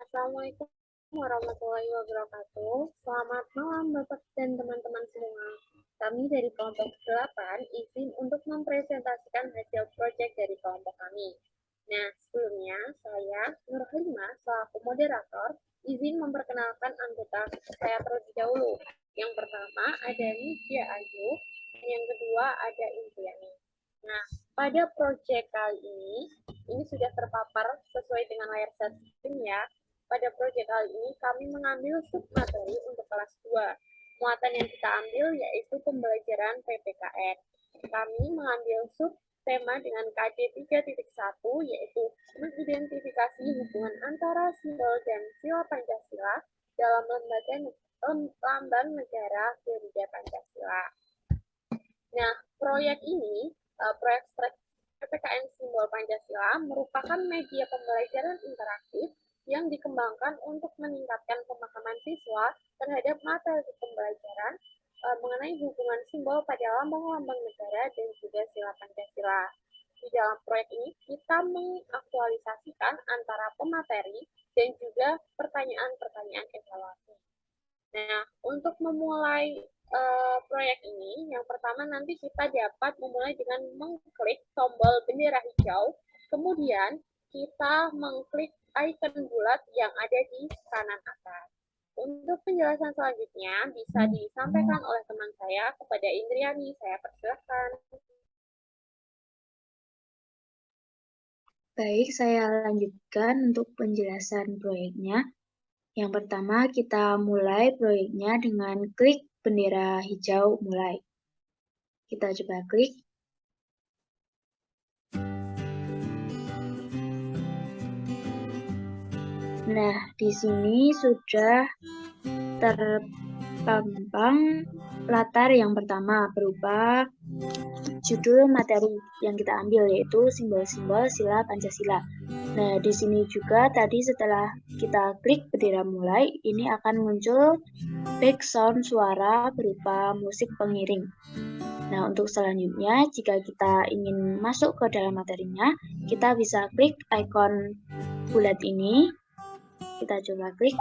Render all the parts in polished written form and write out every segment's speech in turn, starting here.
Assalamualaikum warahmatullahi wabarakatuh. Selamat malam Bapak dan teman-teman semua. Kami dari kelompok 8 izin untuk mempresentasikan hasil proyek dari kelompok kami. Nah, sebelumnya saya, Nur Halimah, selaku moderator, izin memperkenalkan anggota saya terlebih dahulu. Yang pertama ada Nidya Ayu, dan yang kedua ada Intiani. Nah, pada proyek kali ini sudah terpapar sesuai dengan layar screen ya. Pada proyek kali ini kami mengambil submateri untuk kelas 2. Muatan yang kita ambil yaitu pembelajaran PPKN. Kami mengambil sub tema dengan KD 3.1 yaitu mengidentifikasi hubungan antara simbol dan sila Pancasila dalam lambang negara Garuda Pancasila. Nah, proyek ini, proyek PPKN Simbol Pancasila merupakan media pembelajaran interaktif yang dikembangkan untuk meningkatkan pemahaman siswa terhadap materi pembelajaran mengenai hubungan simbol pada lambang-lambang negara dan juga sila Pancasila. Di dalam proyek ini, kita mengaktualisasikan antara pemateri dan juga pertanyaan-pertanyaan evaluasi. Nah, untuk memulai proyek ini, yang pertama nanti kita dapat memulai dengan mengklik tombol bendera hijau, kemudian kita mengklik icon bulat yang ada di kanan atas. Untuk penjelasan selanjutnya bisa disampaikan oleh teman saya kepada Indriani. Saya persilahkan. Baik, saya lanjutkan untuk penjelasan proyeknya. Yang pertama, kita mulai proyeknya dengan klik bendera hijau mulai. Kita coba klik. Nah, di sini sudah terpampang latar yang pertama berupa judul materi yang kita ambil, yaitu simbol-simbol sila Pancasila. Nah, di sini juga tadi setelah kita klik bendera mulai, ini akan muncul background suara berupa musik pengiring. Nah, untuk selanjutnya, jika kita ingin masuk ke dalam materinya, kita bisa klik icon bulat ini. Kita coba klik.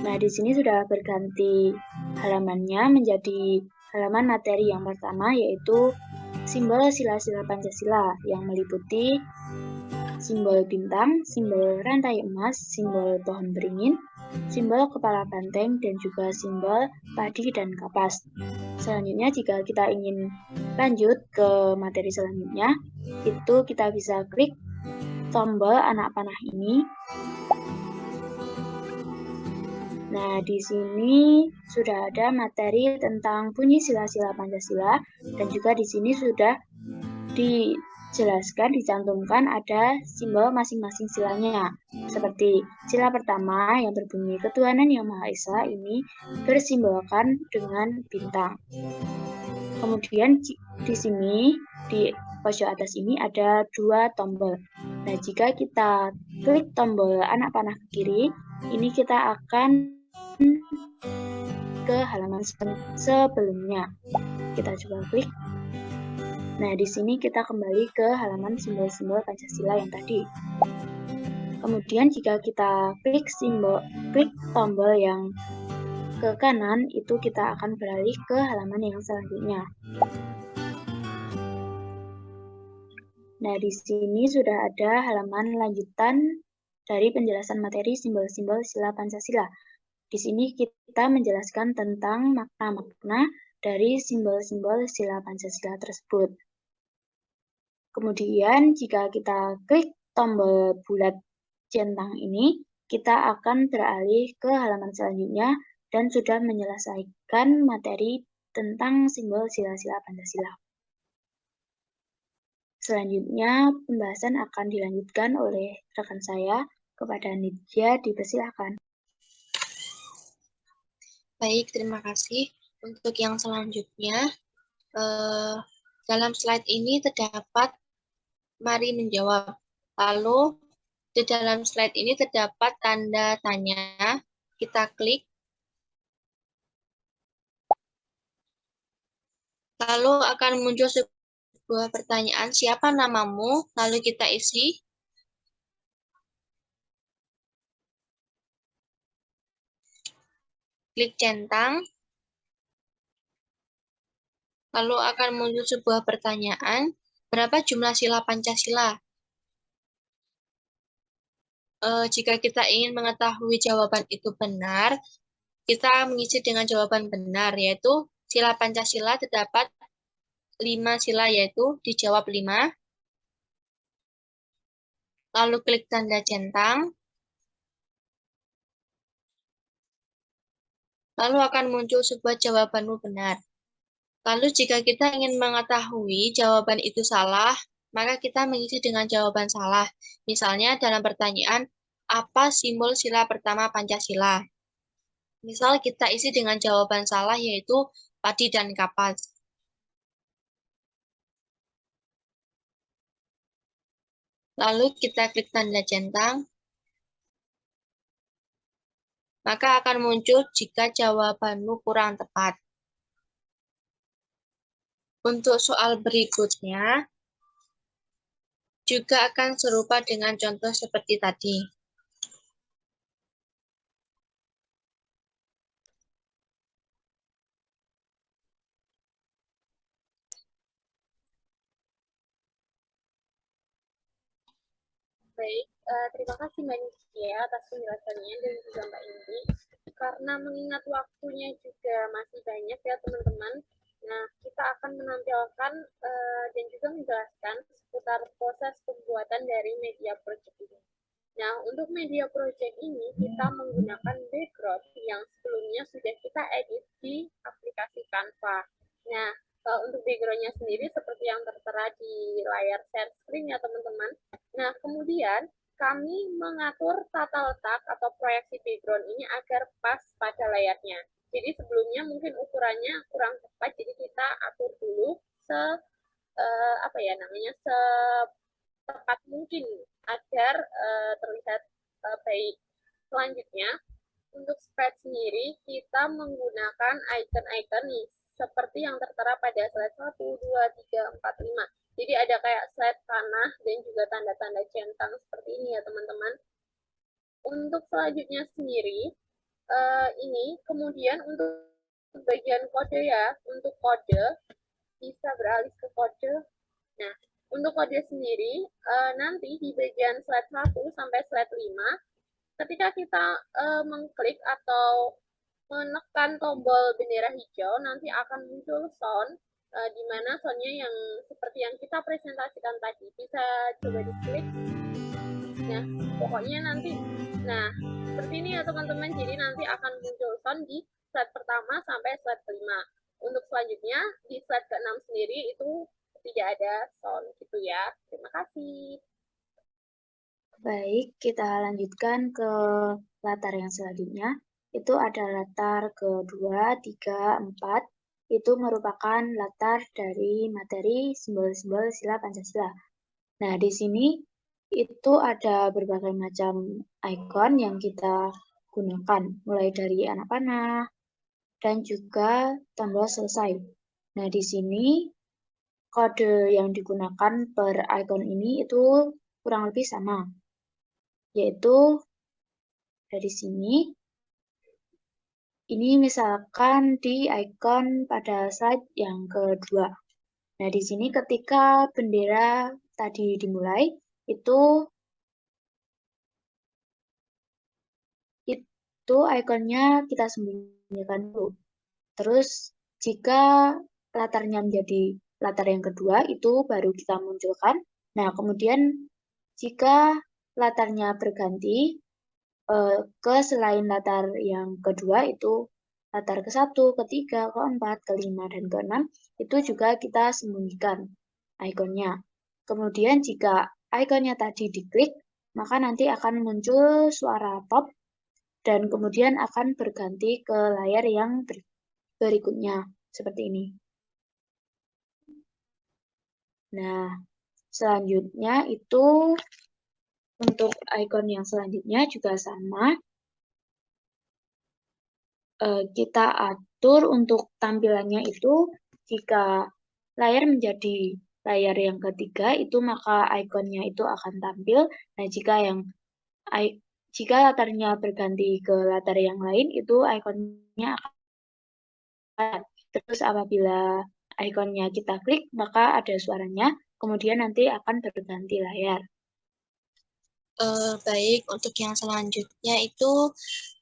Nah, di sini sudah berganti halamannya menjadi halaman materi yang pertama, yaitu simbol sila-sila Pancasila yang meliputi simbol bintang, simbol rantai emas, simbol pohon beringin, simbol kepala banteng, dan juga simbol padi dan kapas. Selanjutnya, jika kita ingin lanjut ke materi selanjutnya, itu kita bisa klik tombol anak panah ini. Nah, di sini sudah ada materi tentang bunyi sila-sila Pancasila, dan juga di sini sudah dijelaskan, dicantumkan ada simbol masing-masing silanya. Seperti sila pertama yang berbunyi ketuhanan yang Maha Esa ini bersimbolkan dengan bintang. Kemudian di sini, di pojok atas ini ada dua tombol. Nah, jika kita klik tombol anak panah ke kiri, ini kita akan ke halaman sebelumnya. Kita coba klik. Nah, di sini kita kembali ke halaman simbol-simbol Pancasila yang tadi. Kemudian jika kita klik tombol yang ke kanan, itu kita akan beralih ke halaman yang selanjutnya. Nah, di sini sudah ada halaman lanjutan dari penjelasan materi simbol-simbol sila Pancasila. Di sini kita menjelaskan tentang makna-makna dari simbol-simbol sila Pancasila tersebut. Kemudian, jika kita klik tombol bulat centang ini, kita akan beralih ke halaman selanjutnya dan sudah menyelesaikan materi tentang simbol sila-sila Pancasila. Selanjutnya, pembahasan akan dilanjutkan oleh rekan saya. Kepada Nidya, dipersilakan. Baik, terima kasih. Untuk yang selanjutnya, dalam slide ini terdapat mari menjawab. Lalu, di dalam slide ini terdapat tanda tanya. Kita klik. Lalu akan muncul sebuah pertanyaan, siapa namamu? Lalu kita isi. klik centang, lalu akan muncul sebuah pertanyaan, berapa jumlah sila Pancasila? Jika kita ingin mengetahui jawaban itu benar, kita mengisi dengan jawaban benar, yaitu sila Pancasila terdapat 5 sila, yaitu dijawab 5. Lalu klik tanda centang. Lalu akan muncul sebuah jawabanmu benar. Lalu jika kita ingin mengetahui jawaban itu salah, maka kita mengisi dengan jawaban salah. Misalnya dalam pertanyaan, apa simbol sila pertama Pancasila? Misal kita isi dengan jawaban salah, yaitu padi dan kapas. Lalu kita klik tanda centang. Maka akan muncul jika jawabanmu kurang tepat. Untuk soal berikutnya, juga akan serupa dengan contoh seperti tadi. Baik, terima kasih Mbak Niki atas penjelasannya dan juga Mbak Indi. Karena mengingat waktunya juga masih banyak ya teman-teman, nah kita akan menampilkan dan juga menjelaskan seputar proses pembuatan dari media project ini. Nah, untuk media project ini kita menggunakan background yang sebelumnya sudah kita edit di aplikasi Canva. Nah, untuk backgroundnya sendiri seperti yang tertera di layar share screen ya teman-teman. Nah, kemudian kami mengatur tata letak atau proyeksi background ini agar pas pada layarnya. Jadi sebelumnya mungkin ukurannya kurang tepat, jadi kita atur dulu setepat mungkin agar terlihat baik. Selanjutnya, untuk spread sendiri kita menggunakan icon-icon nih seperti yang tertera pada slide 1, 2, 3, 4, 5. Jadi ada kayak slide panah dan juga tanda-tanda centang seperti ini ya teman-teman. Untuk selanjutnya sendiri, ini kemudian untuk bagian kode ya, untuk kode bisa beralih ke kode. Nah, untuk kode sendiri, nanti di bagian slide 1 sampai slide 5, ketika kita mengklik atau menekan tombol bendera hijau, nanti akan muncul sound, di mana soundnya yang seperti yang kita presentasikan tadi. Bisa coba diklik. Nah, pokoknya nanti, seperti ini ya teman-teman, jadi nanti akan muncul sound di slide pertama sampai slide kelima. Untuk selanjutnya, di slide ke-6 sendiri itu tidak ada sound gitu ya. Terima kasih. Baik, kita lanjutkan ke latar yang selanjutnya. Itu ada latar kedua, 3, 4. Itu merupakan latar dari materi simbol-simbol sila Pancasila. Nah, di sini itu ada berbagai macam ikon yang kita gunakan, mulai dari anak panah dan juga tombol selesai. Nah, di sini kode yang digunakan per ikon ini itu kurang lebih sama, yaitu dari sini. Ini misalkan di ikon pada slide yang kedua. Nah, di sini ketika bendera tadi dimulai, itu ikonnya kita sembunyikan dulu. Terus jika latarnya menjadi latar yang kedua, itu baru kita munculkan. Nah, kemudian jika latarnya berganti ke selain latar yang kedua, itu latar ke-1, ke-3, ke-4, ke-5, dan ke-6, itu juga kita sembunyikan ikonnya. Kemudian jika ikonnya tadi diklik, maka nanti akan muncul suara pop, dan kemudian akan berganti ke layar yang berikutnya, seperti ini. Nah, selanjutnya itu untuk ikon yang selanjutnya juga sama. Kita atur untuk tampilannya itu, jika layar menjadi layar yang ketiga, itu maka ikonnya itu akan tampil. Nah, jika yang Jika latarnya berganti ke latar yang lain, itu ikonnya akan. Terus apabila ikonnya kita klik, maka ada suaranya, kemudian nanti akan berganti layar. Baik, untuk yang selanjutnya itu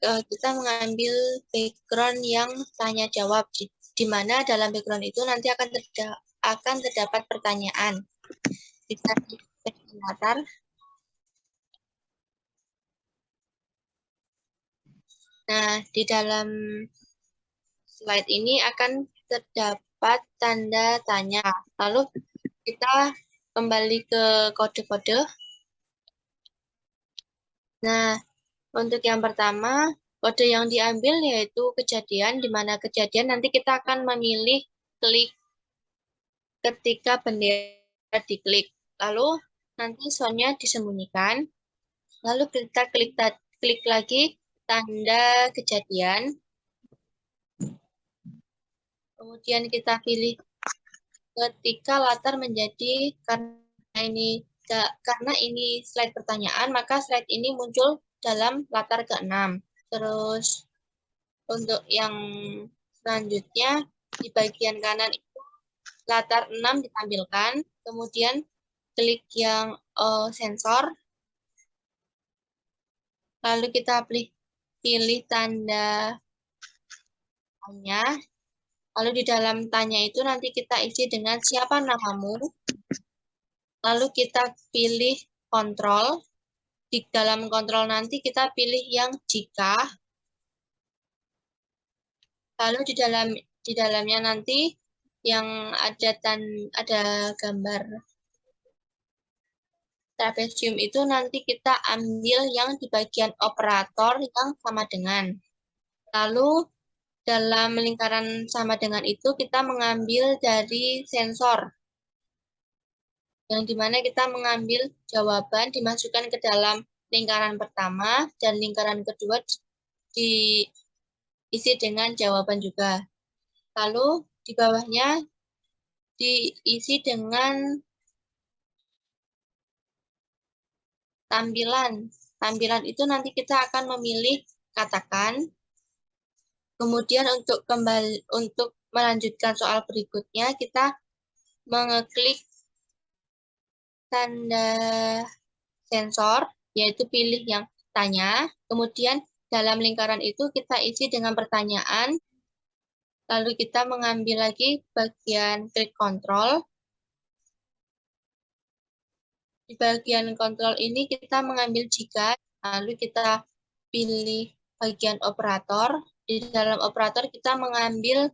kita mengambil background yang tanya jawab, di mana dalam background itu nanti akan terdapat pertanyaan. Kita klik latar. Nah, di dalam slide ini akan terdapat tanda tanya. Lalu kita kembali ke kode-kode. Nah, untuk yang pertama, kode yang diambil yaitu kejadian, di mana kejadian nanti kita akan memilih klik ketika bendera diklik. Lalu nanti soundnya disembunyikan. Lalu kita klik lagi tanda kejadian. Kemudian kita pilih ketika latar menjadi karena ini slide pertanyaan, maka slide ini muncul dalam latar ke-6. Terus untuk yang selanjutnya di bagian kanan itu latar 6 ditampilkan, kemudian klik yang sensor, lalu kita pilih tanda tanya, lalu di dalam tanya itu nanti kita isi dengan siapa namamu, lalu kita pilih kontrol, di dalam kontrol nanti kita pilih yang jika, lalu di dalamnya nanti yang ada gambar trapesium itu nanti kita ambil yang di bagian operator yang sama dengan. Lalu dalam lingkaran sama dengan itu kita mengambil dari sensor. Yang dimana kita mengambil jawaban dimasukkan ke dalam lingkaran pertama dan lingkaran kedua diisi dengan jawaban juga. Lalu di bawahnya diisi dengan tampilan. Tampilan itu nanti kita akan memilih katakan. Kemudian untuk melanjutkan soal berikutnya kita mengeklik tanda sensor, yaitu pilih yang tanya. Kemudian dalam lingkaran itu kita isi dengan pertanyaan. Lalu kita mengambil lagi bagian klik kontrol. Di bagian kontrol ini kita mengambil jika, lalu kita pilih bagian operator. Di dalam operator kita mengambil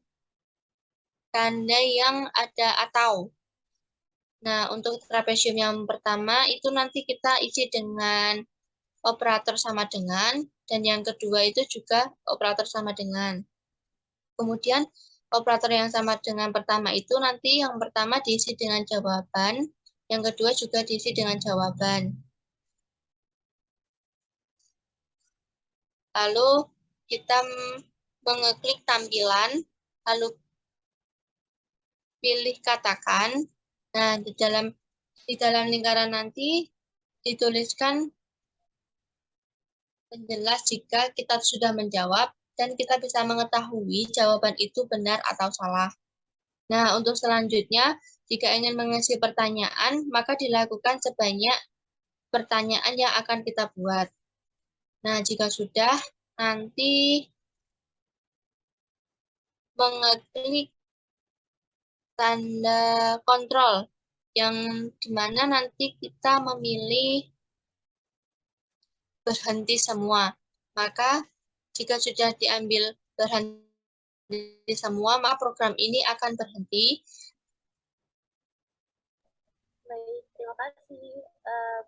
tanda yang ada atau. Nah, untuk trapesium yang pertama itu nanti kita isi dengan operator sama dengan, dan yang kedua itu juga operator sama dengan. Kemudian operator yang sama dengan pertama itu nanti yang pertama diisi dengan jawaban, yang kedua juga diisi dengan jawaban. Lalu kita mengeklik tampilan, lalu pilih katakan. Nah, di dalam lingkaran nanti dituliskan penjelas jika kita sudah menjawab dan kita bisa mengetahui jawaban itu benar atau salah. Nah, untuk selanjutnya, jika ingin mengisi pertanyaan, maka dilakukan sebanyak pertanyaan yang akan kita buat. Nah, jika sudah, nanti mengeklik tanda kontrol, yang dimana nanti kita memilih berhenti semua. Maka, jika sudah diambil berhenti semua, maka program ini akan berhenti. Baik, terima kasih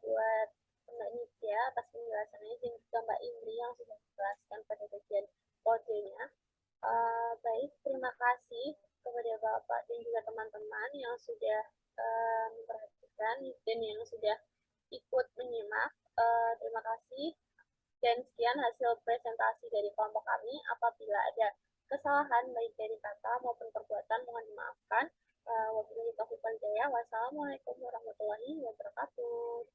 buat Mbak Nitya atas penjelasannya dan juga Mbak Indri yang sudah menjelaskan pada bagian kodenya. Baik, terima kasih kepada Bapak dan juga teman-teman yang sudah memperhatikan dan yang sudah ikut menyimak. Terima kasih. Dan sekian hasil presentasi dari kelompok kami. Apabila ada kesalahan baik dari kata maupun perbuatan, mohon dimaafkan. Wabillahi taufiq wal hidayah. Wassalamualaikum warahmatullahi wabarakatuh.